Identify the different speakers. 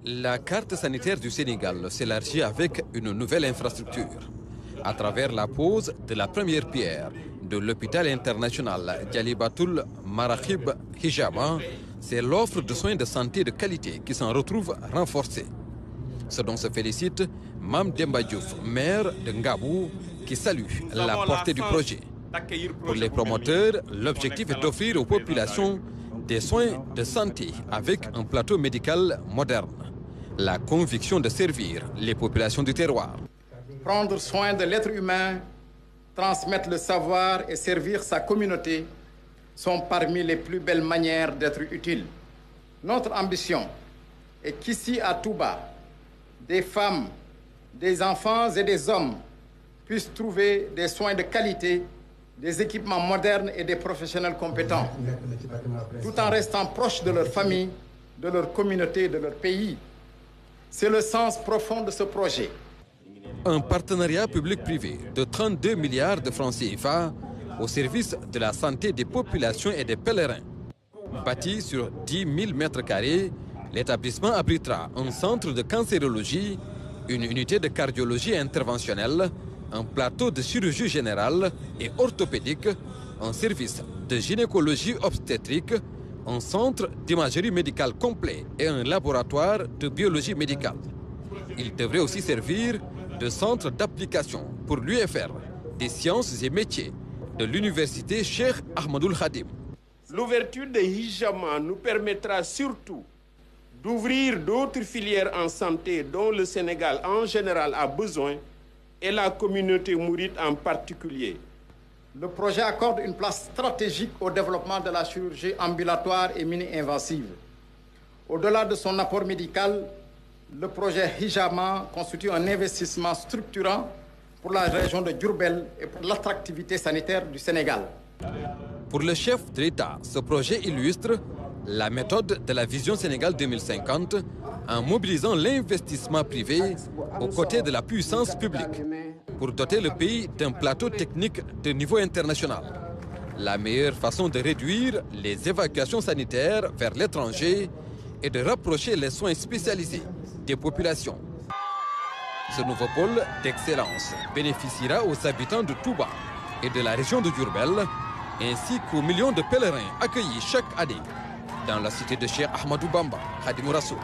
Speaker 1: La carte sanitaire du Sénégal s'élargit avec une nouvelle infrastructure. À travers la pose de la première pierre de l'hôpital international Djalibatul Marakhib Hijama, c'est l'offre de soins de santé de qualité qui s'en retrouve renforcée. Ce dont se félicite Mam Demba Diouf, maire de Ngabou, qui salue la portée du projet. Pour les promoteurs, l'objectif est d'offrir aux populations des soins de santé avec un plateau médical moderne. La conviction de servir les populations du terroir.
Speaker 2: Prendre soin de l'être humain, transmettre le savoir et servir sa communauté sont parmi les plus belles manières d'être utile. Notre ambition est qu'ici à Touba, des femmes, des enfants et des hommes puissent trouver des soins de qualité, des équipements modernes et des professionnels compétents, tout en restant proches de leur famille, de leur communauté, de leur pays. C'est le sens profond de ce projet.
Speaker 1: Un partenariat public-privé de 32 milliards de francs CFA au service de la santé des populations et des pèlerins. Bâti sur 10 000 mètres carrés, l'établissement abritera un centre de cancérologie, une unité de cardiologie interventionnelle, un plateau de chirurgie générale et orthopédique, un service de gynécologie obstétrique, un centre d'imagerie médicale complet et un laboratoire de biologie médicale. Il devrait aussi servir de centre d'application pour l'UFR des sciences et métiers de l'université Cheikh Ahmadoul Khadim.
Speaker 3: L'ouverture de Hijama nous permettra surtout d'ouvrir d'autres filières en santé dont le Sénégal en général a besoin et la communauté mouride en particulier.
Speaker 2: Le projet accorde une place stratégique au développement de la chirurgie ambulatoire et mini-invasive. Au-delà de son apport médical, le projet Hijama constitue un investissement structurant pour la région de Diourbel et pour l'attractivité sanitaire du Sénégal.
Speaker 1: Pour le chef de l'État, ce projet illustre la méthode de la Vision Sénégal 2050 en mobilisant l'investissement privé aux côtés de la puissance publique pour doter le pays d'un plateau technique de niveau international. La meilleure façon de réduire les évacuations sanitaires vers l'étranger est de rapprocher les soins spécialisés des populations. Ce nouveau pôle d'excellence bénéficiera aux habitants de Touba et de la région de Diourbel, ainsi qu'aux millions de pèlerins accueillis chaque année dans la cité de Cheikh Ahmadou Bamba, Khadimou Rassoul.